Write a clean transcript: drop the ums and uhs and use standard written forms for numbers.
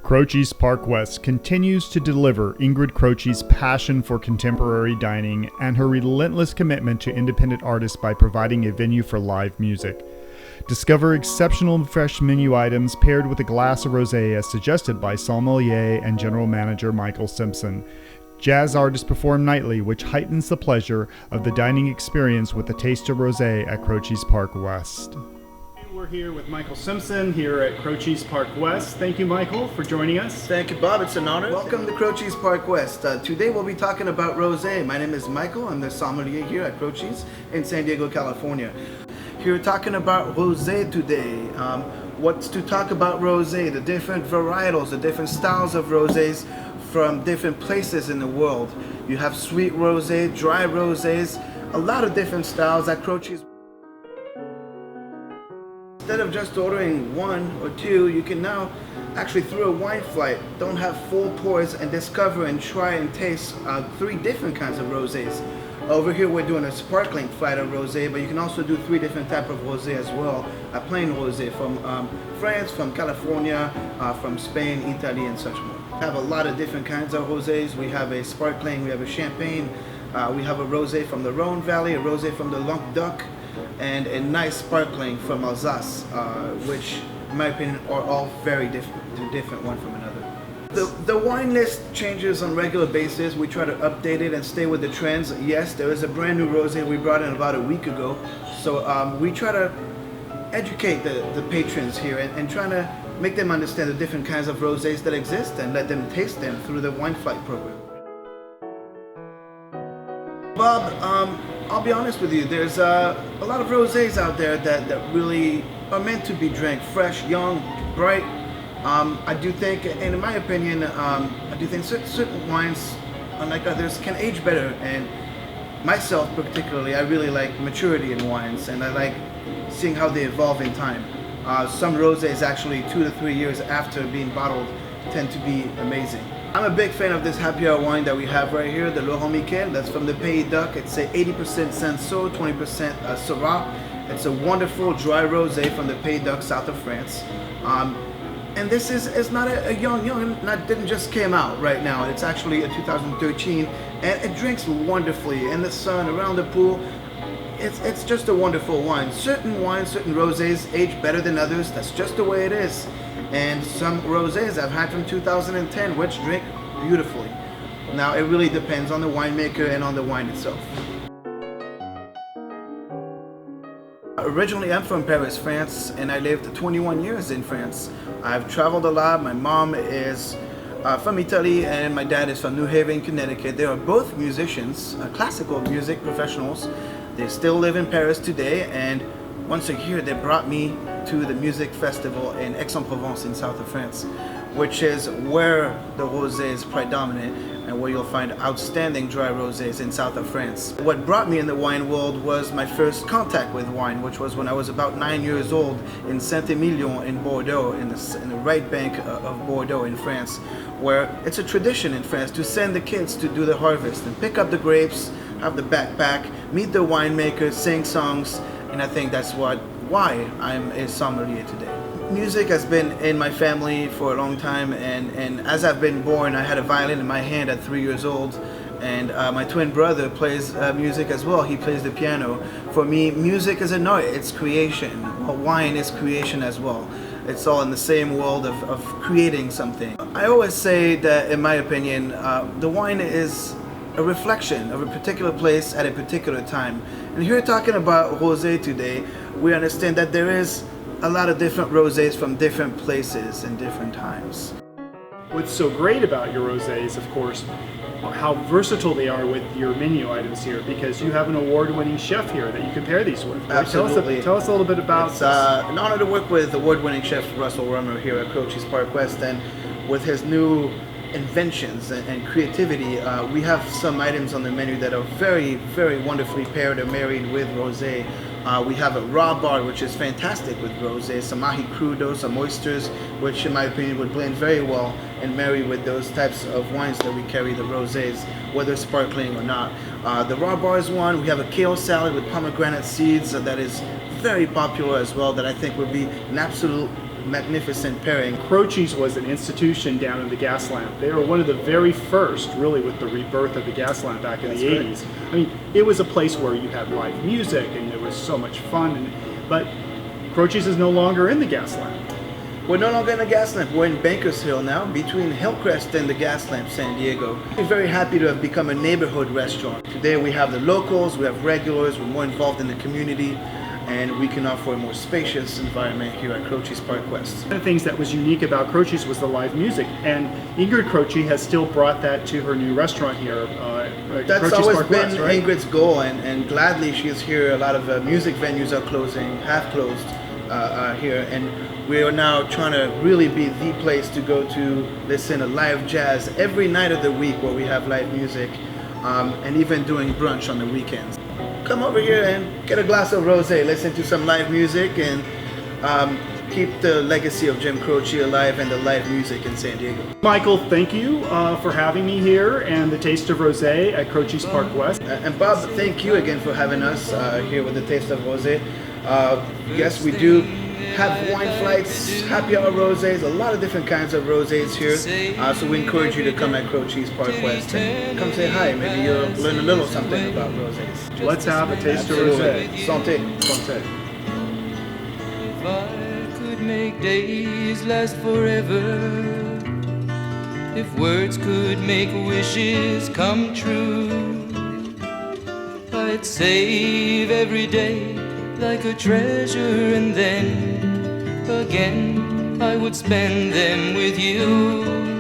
Croce's Park West continues to deliver Ingrid Croce's passion for contemporary dining and her relentless commitment to independent artists by providing a venue for live music. Discover exceptional and fresh menu items paired with a glass of rosé as suggested by sommelier and general manager Michael Simpson. Jazz artists perform nightly, which heightens the pleasure of the dining experience with a taste of rosé at Croce's Park West. We're here with Michael Simpson here at Croce's Park West. Thank you, Michael, for joining us. Thank you, Bob. It's an honor. Welcome to Croce's Park West. Today we'll be talking about rosé. My name is Michael. I'm the sommelier here at Croce's in San Diego, California. Here talking about rosé today. What's to talk about rosé? The different varietals, the different styles of rosés from different places in the world. You have sweet rosé, dry rosés, a lot of different styles at Croce's. Instead of just ordering one or two, you can now actually, through a wine flight, don't have full pours and discover and try and taste three different kinds of rosés. Over here we're doing a sparkling flight of rosé, but you can also do three different types of rosé as well. A plain rosé from France, from California, from Spain, Italy, and such more. We have a lot of different kinds of rosés. We have a sparkling, we have a champagne, we have a rosé from the Rhone Valley, a rosé from the Languedoc, and a nice sparkling from Alsace, which in my opinion are all very different one from another. The wine list changes on a regular basis. We try to update it and stay with the trends. Yes, there is a brand new rosé we brought in about a week ago, so we try to educate the patrons here and trying to make them understand the different kinds of rosés that exist and let them taste them through the wine flight program. Bob, I'll be honest with you, there's a lot of rosés out there that really are meant to be drank fresh, young, bright. I do think, and in my opinion, I do think certain wines, unlike others, can age better. And myself particularly, I really like maturity in wines, and I like seeing how they evolve in time. Some rosés actually 2 to 3 years after being bottled tend to be amazing. I'm a big fan of this happy hour wine that we have right here, the Laurent Miquel. That's from the Pays d'Oc. It's a 80% Cinsault, 20% Syrah. It's a wonderful dry rosé from the Pays d'Oc, south of France. And this is not a young, didn't just came out right now. It's actually a 2013, and it drinks wonderfully in the sun, around the pool. It's just a wonderful wine. Certain wines, certain rosés age better than others. That's just the way it is. And some rosés I've had from 2010, which drink beautifully. Now it really depends on the winemaker and on the wine itself. Originally, I'm from Paris, France, and I lived 21 years in France. I've traveled a lot. My mom is from Italy, and my dad is from New Haven, Connecticut. They are both musicians, classical music professionals. They still live in Paris today, and once a year they brought me to the music festival in Aix-en-Provence in south of France, which is where the rosé is predominant and where you'll find outstanding dry rosés in south of France. What brought me in the wine world was my first contact with wine, which was when I was about 9 years old in Saint-Émilion in Bordeaux, in the right bank of Bordeaux in France, where it's a tradition in France to send the kids to do the harvest and pick up the grapes, have the backpack, meet the winemakers, sing songs, and I think that's why I'm a sommelier today. Music has been in my family for a long time, and as I've been born, I had a violin in my hand at 3 years old, and my twin brother plays music as well. He plays the piano. For me, music is an art, it's creation. Well, wine is creation as well. It's all in the same world of creating something. I always say that, in my opinion, the wine is a reflection of a particular place at a particular time. And here talking about rosé today, we understand that there is a lot of different rosés from different places and different times. What's so great about your rosés, of course, how versatile they are with your menu items here, because you have an award-winning chef here that you can pair these with. Right? Absolutely. Tell us a little bit about it's an honor to work with award-winning chef Russell Rummer here at Croce's Park West, and with his new inventions and creativity, we have some items on the menu that are very, very wonderfully paired or married with rosé. We have a raw bar, which is fantastic with rosé, some ahi crudo, some oysters, which in my opinion would blend very well and marry with those types of wines that we carry, the rosés, whether sparkling or not. The raw bar is one. We have a kale salad with pomegranate seeds that is very popular as well, that I think would be an absolute magnificent pairing. Croce's was an institution down in the gas lamp. They were one of the very first, really, with the rebirth of the gas lamp back in the 80s. I mean, it was a place where you had live music and there was so much fun, but Croce's is no longer in the gas lamp. We're no longer in the gas lamp. We're in Bankers Hill now, between Hillcrest and the gas lamp San Diego. We're very happy to have become a neighborhood restaurant. Today we have the locals, we have regulars, we're more involved in the community, and we can offer a more spacious environment here at Croce's Park West. One of the things that was unique about Croce's was the live music, and Ingrid Croce has still brought that to her new restaurant here. That's Croce's always Park been West, right? Ingrid's goal, and gladly she is here. A lot of music venues are closing, half closed here, and we are now trying to really be the place to go to listen to live jazz every night of the week where we have live music, and even doing brunch on the weekends. Come over here and get a glass of rosé, listen to some live music, and keep the legacy of Jim Croce alive and the live music in San Diego. Michael, thank you for having me here and the Taste of Rosé at Croce's Park West. And Bob, thank you again for having us here with the Taste of Rosé. Yes, we do have wine flights, happy hour rosés, a lot of different kinds of rosés here. So we encourage you to come at Croce's Park West and come say hi. Maybe you'll learn a little something about rosés. Let's have a Taste of Rosé. Santé. Santé. If I could make days last forever, if words could make wishes come true, I'd save every day like a treasure, and then again I would spend them with you.